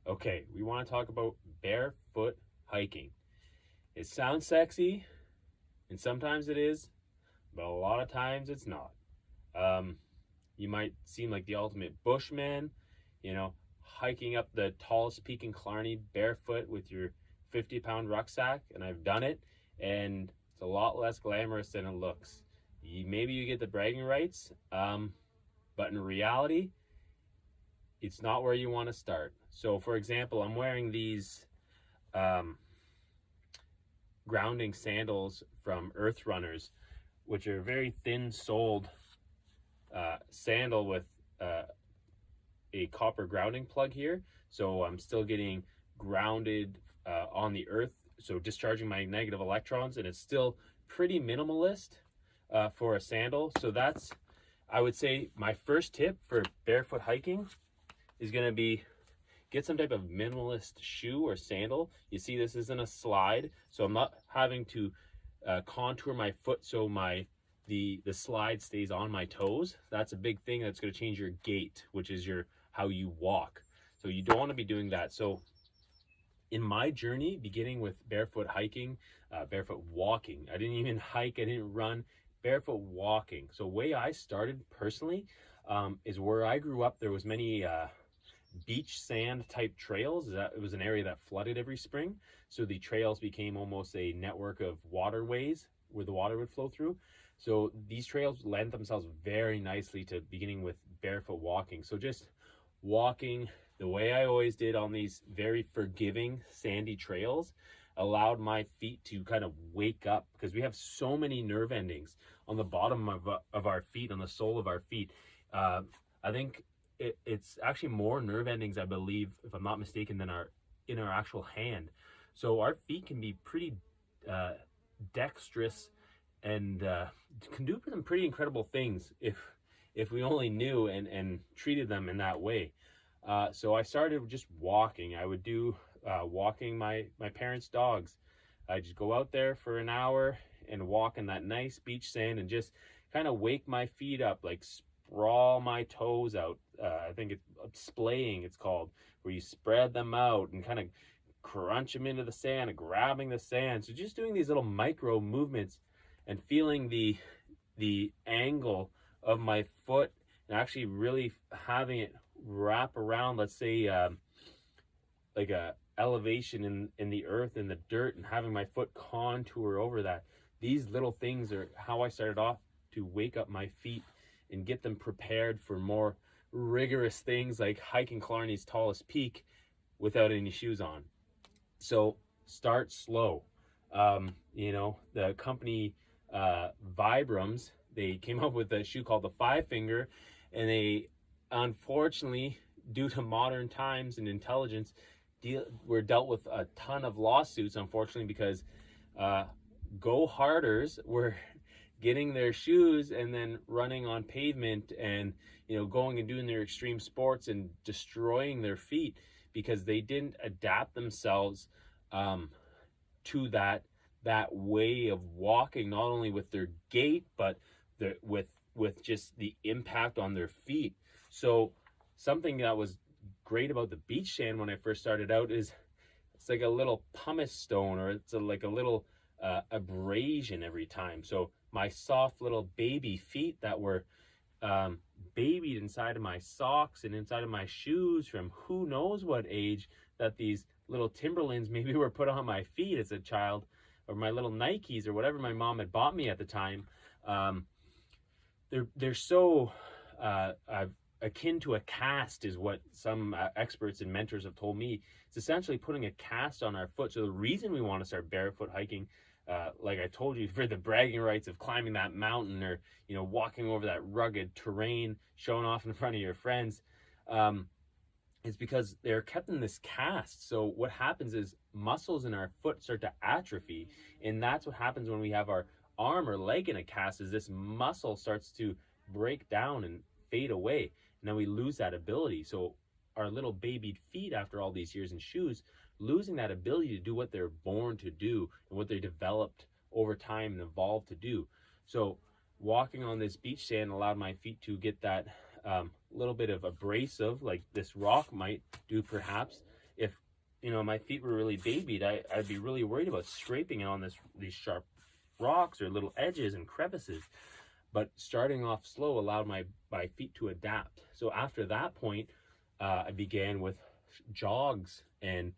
Okay, we want to talk about barefoot hiking. It sounds sexy, and sometimes it is, but a lot of times it's not. Um, you might seem like the ultimate bushman, you know, hiking up the tallest peak in Killarney barefoot with your 50-pound rucksack, and I've done it, and it's a lot less glamorous than it looks. Maybe you get the bragging rights, but in reality, it's not where you want to start. So, for example, I'm wearing these um, grounding sandals from Earth Runners, which are very thin-soled sandal with a copper grounding plug here. So I'm still getting grounded on the earth, so discharging my negative electrons, and it's still pretty minimalist for a sandal. So that's, I would say, my first tip for barefoot hiking is going to be get some type of minimalist shoe or sandal. You see, this isn't a slide, so I'm not having to contour my foot so the slide stays on my toes. That's a big thing. That's going to change your gait, which is how you walk. So you don't want to be doing that. So in my journey, beginning with barefoot hiking, barefoot walking, I didn't even hike, I didn't run, barefoot walking. So way I started personally is where I grew up. There was many beach sand type trails. It was an area that flooded every spring, so the trails became almost a network of waterways where the water would flow through. So these trails lend themselves very nicely to beginning with barefoot walking. So just walking the way I always did on these very forgiving sandy trails allowed my feet to kind of wake up, because we have so many nerve endings on the bottom of our feet, on the sole of our feet. I think it's actually more nerve endings, I believe, if I'm not mistaken, than in our actual hand. So our feet can be pretty dexterous and can do some pretty incredible things if we only knew and treated them in that way. So I started just walking. I would do walking my parents' dogs. I just go out there for an hour and walk in that nice beach sand and just kind of wake my feet up, like sprawl my toes out. I think it's splaying, it's called, where you spread them out and kind of crunch them into the sand and grabbing the sand. So just doing these little micro movements and feeling the angle of my foot and actually really having it wrap around, let's say like a elevation in the earth, in the dirt, and having my foot contour over that. These little things are how I started off to wake up my feet and get them prepared for more rigorous things like hiking Killarney's tallest peak without any shoes on. So start slow. The company Vibrams, they came up with a shoe called the Five Finger, and they, unfortunately, due to modern times and intelligence, were dealt with a ton of lawsuits, unfortunately, because go harders were getting their shoes and then running on pavement and going and doing their extreme sports and destroying their feet because they didn't adapt themselves to that way of walking, not only with their gait but with just the impact on their feet. So something that was great about the beach sand when I first started out is it's like a little pumice stone, or it's like a little abrasion every time. So my soft little baby feet that were babied inside of my socks and inside of my shoes from who knows what age, that these little Timberlands maybe were put on my feet as a child, or my little Nikes or whatever my mom had bought me at the time. They're so akin to a cast, is what some experts and mentors have told me. It's essentially putting a cast on our foot. So the reason we want to start barefoot hiking, like I told you, for the bragging rights of climbing that mountain or walking over that rugged terrain, showing off in front of your friends, is because they're kept in this cast. So what happens is muscles in our foot start to atrophy, and that's what happens when we have our arm or leg in a cast, is this muscle starts to break down and fade away, and then we lose that ability. So our little babied feet, after all these years in shoes, losing that ability to do what they're born to do and what they developed over time and evolved to do. So walking on this beach sand allowed my feet to get that little bit of abrasive, like this rock might do perhaps, if my feet were really babied, I'd be really worried about scraping on these sharp rocks or little edges and crevices. But starting off slow allowed my feet to adapt. So after that point, I began with jogs and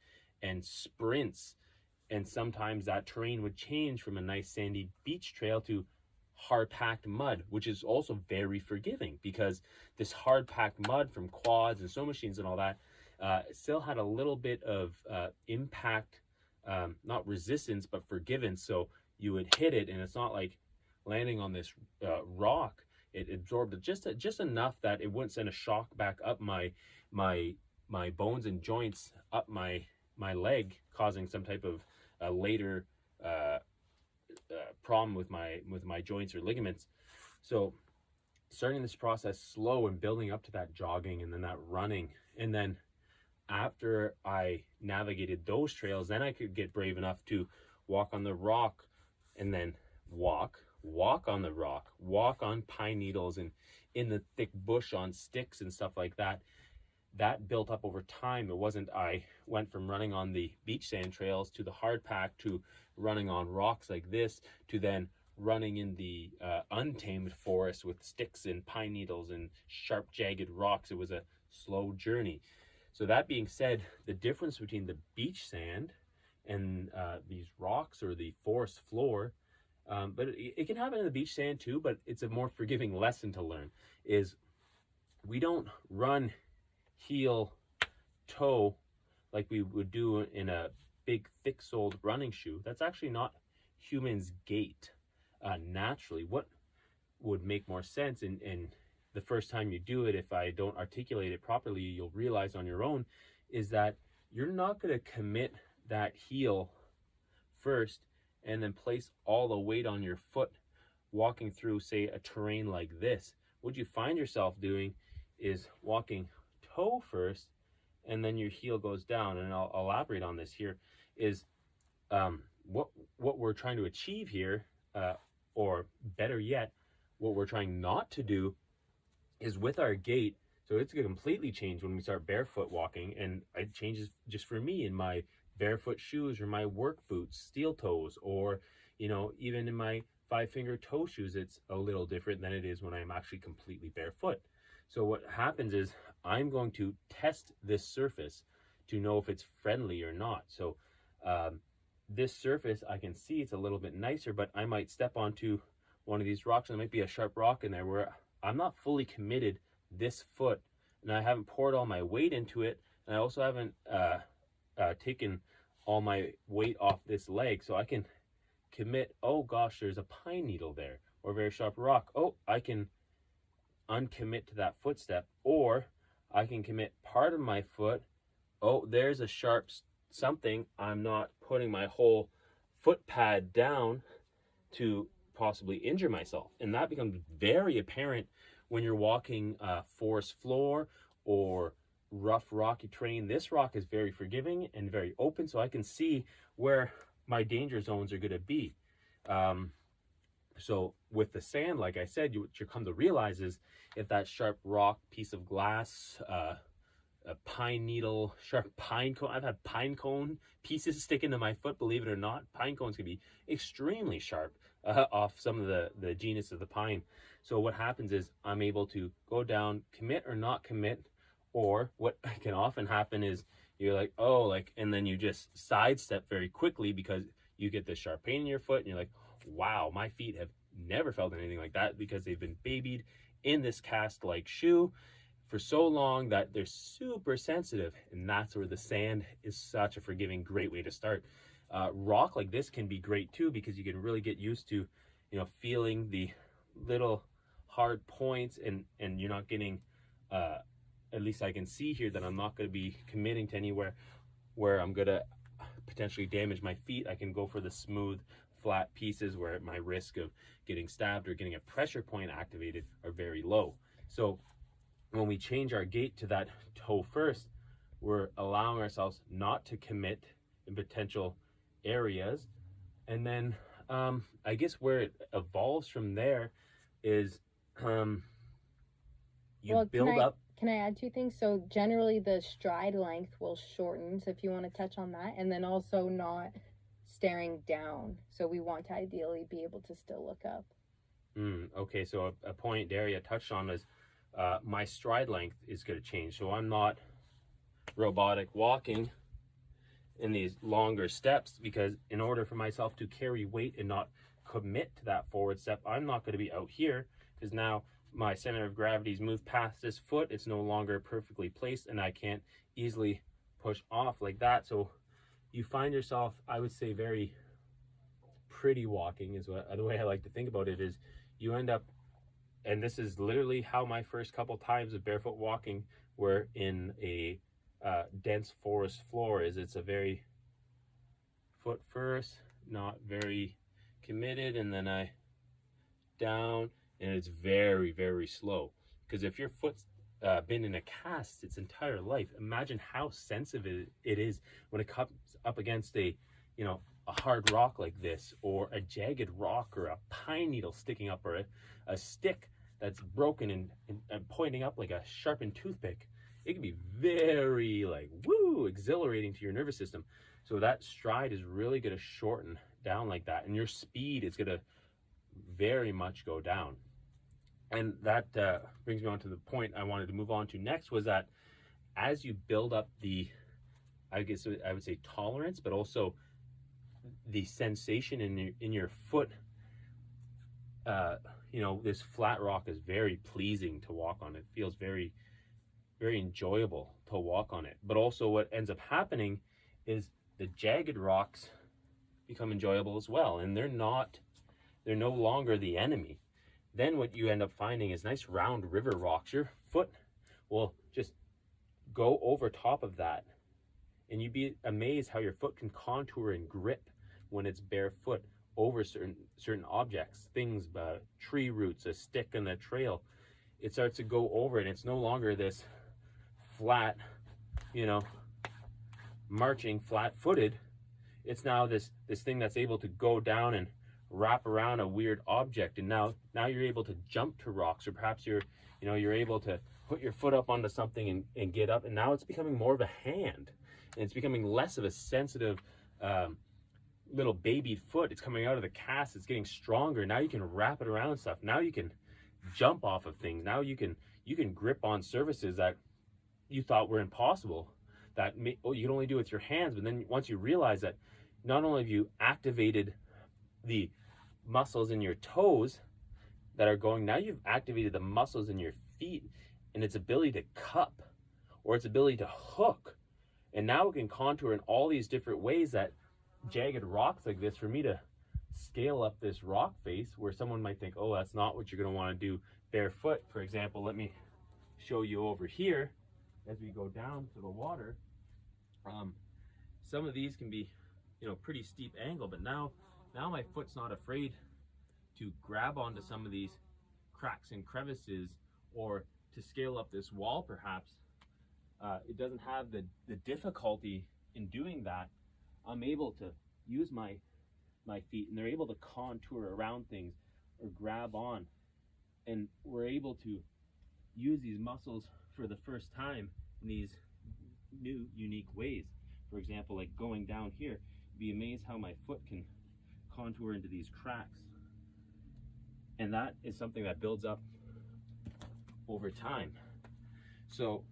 sprints, and sometimes that terrain would change from a nice sandy beach trail to hard packed mud, which is also very forgiving, because this hard packed mud from quads and snow machines and all that still had a little bit of impact, not resistance but forgivance. So you would hit it, and it's not like landing on this rock. It absorbed just enough that it wouldn't send a shock back up my bones and joints, up my leg, causing some type of later problem with my joints or ligaments. So starting this process slow and building up to that jogging and then that running, and then after I navigated those trails, then I could get brave enough to walk on the rock, and then walk on the rock, walk on pine needles and in the thick bush on sticks and stuff like that. That built up over time. It wasn't I went from running on the beach sand trails to the hard pack to running on rocks like this to then running in the untamed forest with sticks and pine needles and sharp jagged rocks. It was a slow journey. So that being said, the difference between the beach sand and these rocks or the forest floor, but it can happen in the beach sand too, but it's a more forgiving lesson to learn, is we don't run heel toe like we would do in a big thick-soled running shoe. That's actually not humans' gait naturally. What would make more sense, and the first time you do it, if I don't articulate it properly, you'll realize on your own, is that you're not going to commit that heel first and then place all the weight on your foot walking through, say, a terrain like this. What you find yourself doing is walking toe first, and then your heel goes down. And I'll elaborate on this here, is what we're trying to achieve here, or better yet, what we're trying not to do, is with our gait. So it's going to completely change when we start barefoot walking, and it changes just for me in my barefoot shoes or my work boots, steel toes, or even in my 5-finger toe shoes. It's a little different than it is when I'm actually completely barefoot. So what happens is I'm going to test this surface to know if it's friendly or not. So this surface, I can see it's a little bit nicer, but I might step onto one of these rocks, and there might be a sharp rock in there where I'm not fully committed this foot, and I haven't poured all my weight into it, and I also haven't taken all my weight off this leg. So I can commit, oh gosh, there's a pine needle there, or a very sharp rock. Oh, I can uncommit to that footstep, or I can commit part of my foot. Oh, there's a sharp something. I'm not putting my whole foot pad down to possibly injure myself. And that becomes very apparent when you're walking forest floor or rough rocky terrain. This rock is very forgiving and very open, so I can see where my danger zones are going to be. So with the sand, like I said, what you come to realize is if that sharp rock, piece of glass, a pine needle, sharp pine cone. I've had pine cone pieces stick into my foot, believe it or not. Pine cones can be extremely sharp off some of the genus of the pine. So what happens is I'm able to go down, commit or not commit, or what can often happen is you're like, oh, like, and then you just sidestep very quickly because you get this sharp pain in your foot, and you're like, wow, my feet have never felt anything like that because they've been babied in this cast-like shoe for so long that they're super sensitive. And that's where the sand is such a forgiving, great way to start. Rock like this can be great too, because you can really get used to, feeling the little hard points, and you're not getting, at least I can see here that I'm not going to be committing to anywhere where I'm going to potentially damage my feet. I can go for the smooth, flat pieces where my risk of getting stabbed or getting a pressure point activated are very low. So when we change our gait to that toe first, we're allowing ourselves not to commit in potential areas. And then I guess where it evolves from there is you build up. Can I add two things? So generally the stride length will shorten. So if you want to touch on that, and then also not staring down. So we want to ideally be able to still look up. Okay, so a point Daria touched on is my stride length is going to change. So I'm not robotic walking in these longer steps, because in order for myself to carry weight and not commit to that forward step, I'm not going to be out here, because now my center of gravity's moved past this foot. It's no longer perfectly placed and I can't easily push off like that. So you find yourself, I would say, very pretty walking is what the way I like to think about it is. You end up, and this is literally how my first couple times of barefoot walking were in a dense forest floor, is it's a very foot first, not very committed, and then I down, and it's very, very slow. Because if your foot's been in a cast its entire life, imagine how sensitive it is when it comes up against a hard rock like this, or a jagged rock, or a pine needle sticking up, or a stick that's broken and pointing up like a sharpened toothpick. It can be very exhilarating to your nervous system. So that stride is really going to shorten down like that, and your speed is going to very much go down. And that brings me on to the point I wanted to move on to next, was that as you build up the, I guess I would say, tolerance, but also the sensation in your foot, this flat rock is very pleasing to walk on. It feels very, very enjoyable to walk on it. But also what ends up happening is the jagged rocks become enjoyable as well, and they're no longer the enemy. Then what you end up finding is nice round river rocks. Your foot will just go over top of that, and you'd be amazed how your foot can contour and grip when it's barefoot over certain objects, things, tree roots, a stick in the trail. It starts to go over it, and it's no longer this flat, marching flat-footed. It's now this thing that's able to go down and wrap around a weird object, and now you're able to jump to rocks, or perhaps you're able to put your foot up onto something and get up, and now it's becoming more of a hand, and it's becoming less of a sensitive little baby foot. It's coming out of the cast, it's getting stronger. Now you can wrap it around stuff. Now you can jump off of things. Now you can grip on surfaces that you thought were impossible, that you can only do with your hands. But then once you realize that not only have you activated the muscles in your toes that are going, now you've activated the muscles in your feet and its ability to cup, or its ability to hook, and now it can contour in all these different ways. That jagged rocks like this, for me to scale up this rock face where someone might think, oh, that's not what you're going to want to do barefoot. For example, let me show you over here as we go down to the water. Some of these can be pretty steep angle, but now my foot's not afraid to grab onto some of these cracks and crevices, or to scale up this wall perhaps. It doesn't have the difficulty in doing that. I'm able to use my feet, and they're able to contour around things or grab on, and we're able to use these muscles for the first time in these new unique ways. For example, like going down here, you'd be amazed how my foot can contour into these cracks, and that is something that builds up over time. So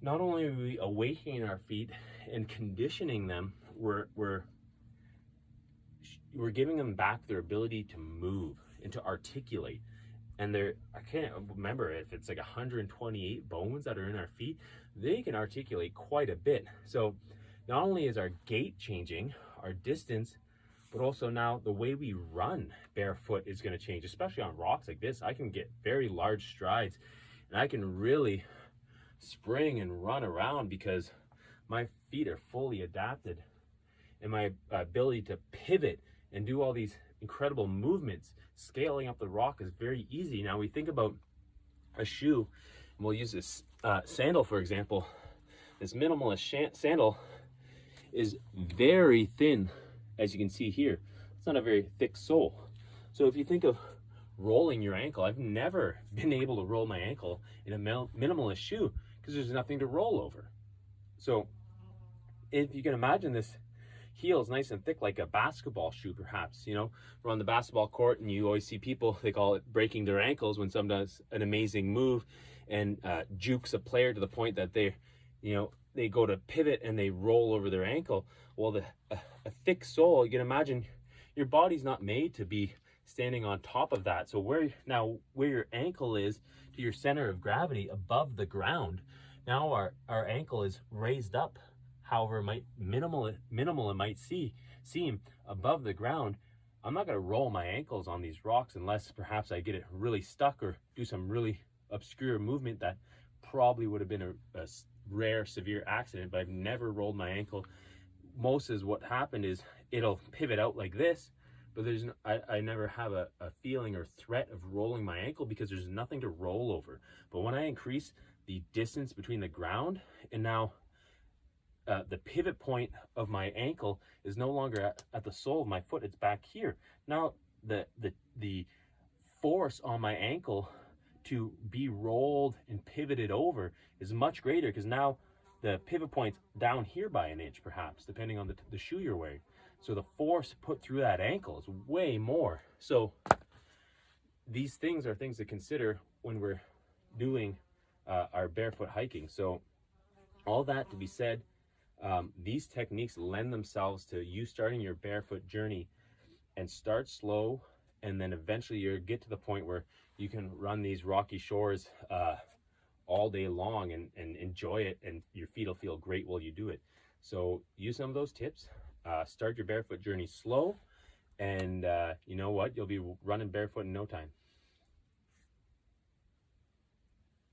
not only are we awakening our feet and conditioning them, we're giving them back their ability to move and to articulate. And I can't remember if it's like 128 bones that are in our feet. They can articulate quite a bit. So not only is our gait changing, our distance, but also now the way we run barefoot is going to change, especially on rocks like this. I can get very large strides, and I can really spring and run around because my feet are fully adapted, and my ability to pivot and do all these incredible movements scaling up the rock is very easy. Now we think about a shoe, and we'll use this sandal for example. This minimalist sandal is very thin, as you can see here. It's not a very thick sole. So if you think of rolling your ankle. I've never been able to roll my ankle in a minimalist shoe because there's nothing to roll over. So if you can imagine, this heel is nice and thick like a basketball shoe, perhaps. You know, we're on the basketball court and you always see people, they call it breaking their ankles when someone does an amazing move and jukes a player to the point that they, you know, they go to pivot and they roll over their ankle. Well, a thick sole, you can imagine your body's not made to be standing on top of that. So where your ankle is to your center of gravity above the ground, now our ankle is raised up, however minimal it might seem above the ground. I'm not going to roll my ankles on these rocks unless perhaps I get it really stuck or do some really obscure movement that probably would have been a rare severe accident. But I've never rolled my ankle. Most is what happened is it'll pivot out like this, but I never have a feeling or threat of rolling my ankle because there's nothing to roll over. But when I increase the distance between the ground, and now the pivot point of my ankle is no longer at the sole of my foot, it's back here. Now the force on my ankle to be rolled and pivoted over is much greater because now the pivot point's down here by an inch, perhaps, depending on the shoe you're wearing. So the force put through that ankle is way more. So these things are things to consider when we're doing our barefoot hiking. So all that to be said, these techniques lend themselves to you starting your barefoot journey, and start slow, and then eventually you get to the point where you can run these rocky shores all day long and enjoy it, and your feet will feel great while you do it. So use some of those tips. Start your barefoot journey slow, and you know what? You'll be running barefoot in no time.